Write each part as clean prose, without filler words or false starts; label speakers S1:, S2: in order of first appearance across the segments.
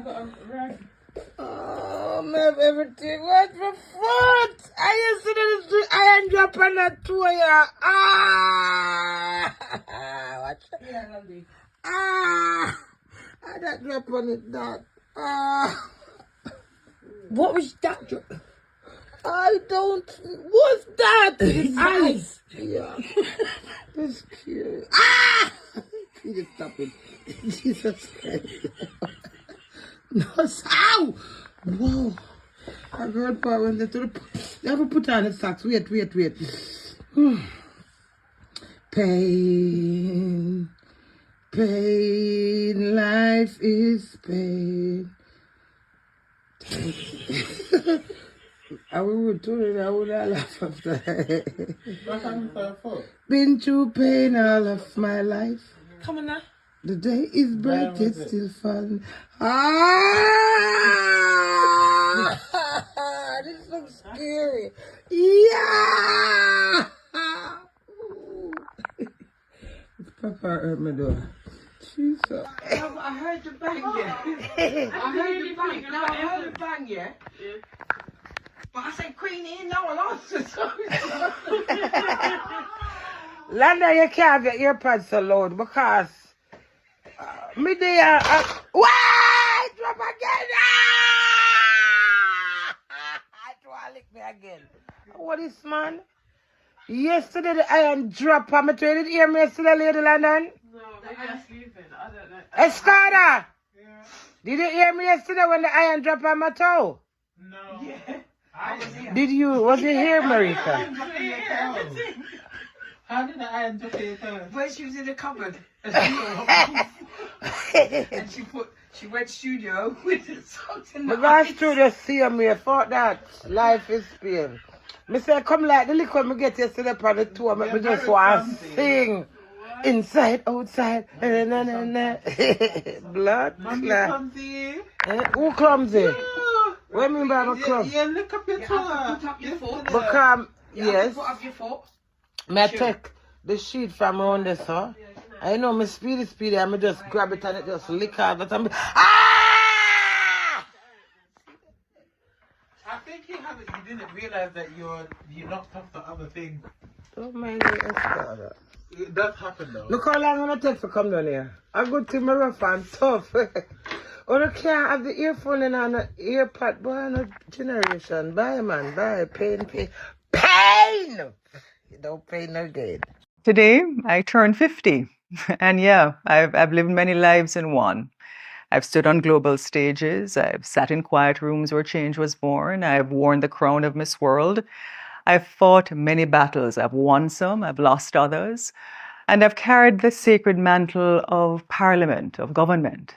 S1: Oh, man, everything. What's my foot? I used to do this. I end up on that tour, yeah. Watch it. I that drop on it, that.
S2: What was that?
S1: I don't. What's that?
S2: His eyes.
S1: Yeah. That's cute. Please stop it. Jesus Christ. No, ow! Whoa. I heard power when they never put on the socks. Wait. Pain. Pain. Life is pain. I would do it. I would not laugh after that. Been through pain all of my life.
S2: Come on now.
S1: The day is bright, it's still fun. This looks scary. Yeah! Papa hurt my door. Jesus.
S2: I heard the bang, yeah. I heard the bang, yeah. But I said, Queenie, no one answered.
S1: Landa, you can't have your earpods so loud because me there. Why? Drop again. It will lick me again. What is, man? Yesterday the iron drop on me. You didn't hear me yesterday, Lady London?
S3: No, maybe I'm sleeping. I don't know.
S1: Escada! Yeah. Did you hear me yesterday when the iron dropped on my toe?
S3: No.
S2: Yeah.
S3: I was here.
S1: Did you? Was you here, Marika?
S3: How did the iron drop your toe?
S2: When she was in the cupboard. And she went studio with the socks in the
S1: The guys through the see me. I thought that life is pain. Me say, come like the liquor me get yesterday on the tour. Me just want to sing. Inside, outside. Blood.
S3: Mommy clumsy.
S1: Who clumsy? What do you mean by my clumsy?
S3: Yeah, look up your toe.
S2: Put up your foot.
S1: Because, yes.
S2: Put up your foot.
S1: Me I take the sheet from around this, huh? I know me speedy, and me just grab it and it just lick out that and
S3: I think you didn't realize that you knocked off the other thing.
S1: Oh my God,
S3: It does happen though.
S1: look how long it take to come down here. A good thing me rough and tough. Or you can't have the earphone in and the earpod, boy, no generation. Bye, man, bye. Pain. You don't pay no gain.
S4: Today, I turned 50. And yeah, I've lived many lives in one. I've stood on global stages. I've sat in quiet rooms where change was born. I've worn the crown of Miss World. I've fought many battles. I've won some, I've lost others. And I've carried the sacred mantle of parliament, of government.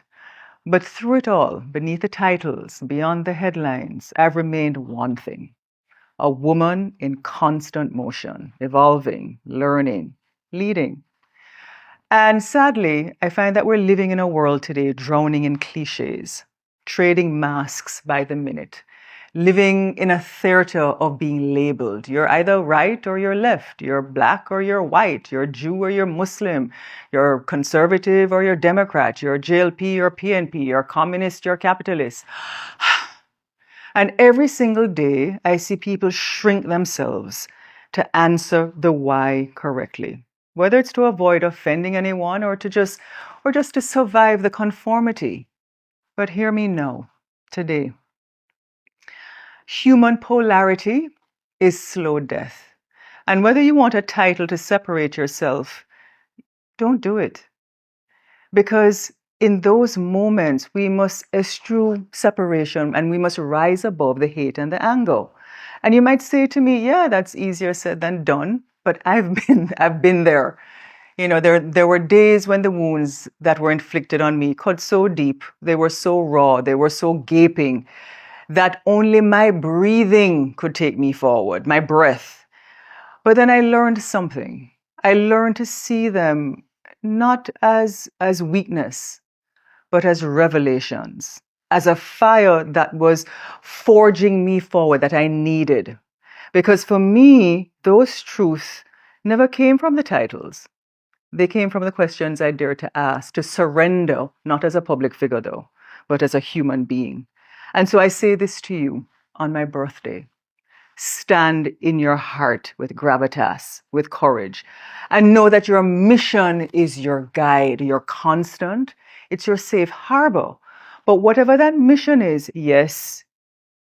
S4: But through it all, beneath the titles, beyond the headlines, I've remained one thing. A woman in constant motion, evolving, learning, leading. And sadly, I find that we're living in a world today drowning in cliches, trading masks by the minute, living in a theater of being labeled. You're either right or you're left. You're black or you're white. You're Jew or you're Muslim. You're conservative or you're Democrat. You're JLP or PNP. You're communist, you're capitalist. And every single day, I see people shrink themselves to answer the why correctly, whether it's to avoid offending anyone or just to survive the conformity. But hear me now, today. Human polarity is slow death. And whether you want a title to separate yourself, don't do it. Because in those moments, we must eschew separation and we must rise above the hate and the anger. And you might say to me, yeah, that's easier said than done, but I've been there. You know, there were days when the wounds that were inflicted on me cut so deep, they were so raw, they were so gaping, that only my breathing could take me forward, my breath. But then I learned something. I learned to see them not as weakness, but as revelations, as a fire that was forging me forward that I needed. Because for me, those truths never came from the titles. They came from the questions I dared to ask, to surrender, not as a public figure though, but as a human being. And so I say this to you on my birthday. Stand in your heart with gravitas, with courage, and know that your mission is your guide, your constant. It's your safe harbor. But whatever that mission is, yes,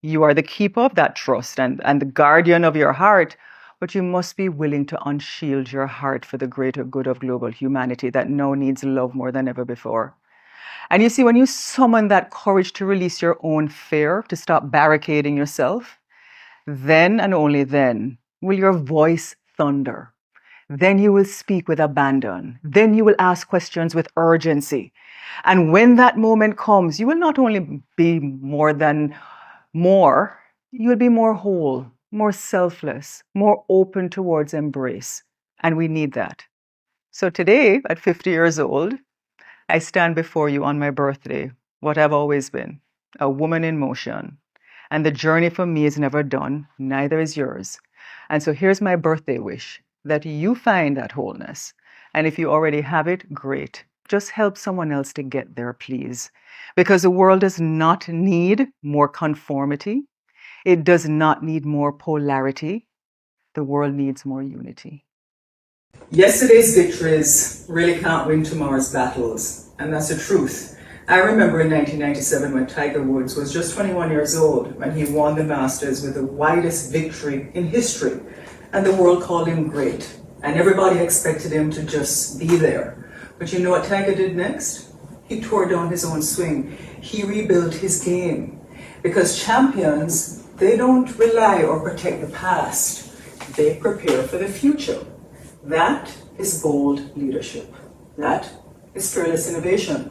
S4: you are the keeper of that trust and the guardian of your heart, but you must be willing to unshield your heart for the greater good of global humanity that now needs love more than ever before. And you see, when you summon that courage to release your own fear, to stop barricading yourself, then and only then will your voice thunder. Then you will speak with abandon. Then you will ask questions with urgency. And when that moment comes, you will not only be more, you will be more whole, more selfless, more open towards embrace. And we need that. So today, at 50 years old, I stand before you on my birthday, what I've always been, a woman in motion. And the journey for me is never done, neither is yours. And so here's my birthday wish, that you find that wholeness. And if you already have it, great. Just help someone else to get there, please. Because the world does not need more conformity. It does not need more polarity. The world needs more unity. Yesterday's victories really can't win tomorrow's battles. And that's the truth. I remember in 1997 when Tiger Woods was just 21 years old when he won the Masters with the widest victory in history. And the world called him great. And everybody expected him to just be there. But you know what Tiger did next? He tore down his own swing. He rebuilt his game. Because champions, they don't rely or protect the past. They prepare for the future. That is bold leadership. That is fearless innovation.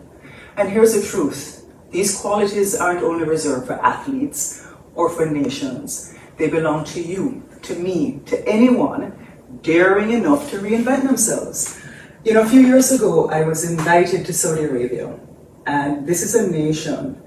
S4: And here's the truth. These qualities aren't only reserved for athletes or for nations. They belong to you, to me, to anyone daring enough to reinvent themselves. You know, a few years ago, I was invited to Saudi Arabia. And this is a nation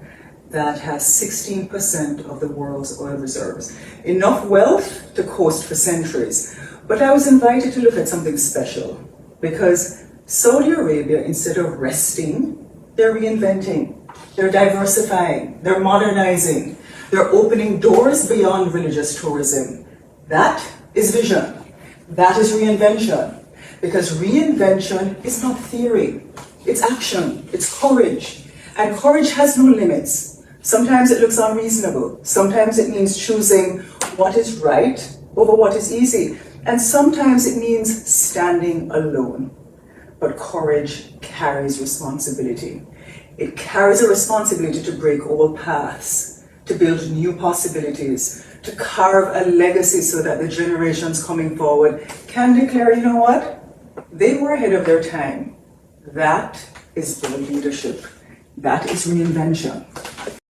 S4: that has 16% of the world's oil reserves. Enough wealth to coast for centuries. But I was invited to look at something special because Saudi Arabia, instead of resting, they're reinventing, they're diversifying, they're modernizing, they're opening doors beyond religious tourism. That is vision. That is reinvention. Because reinvention is not theory, it's action, it's courage. And courage has no limits. Sometimes it looks unreasonable. Sometimes it means choosing what is right over what is easy. And sometimes it means standing alone. But courage carries responsibility. It carries a responsibility to break old paths, to build new possibilities, to carve a legacy so that the generations coming forward can declare, you know what? They were ahead of their time. That is bold leadership. That is reinvention.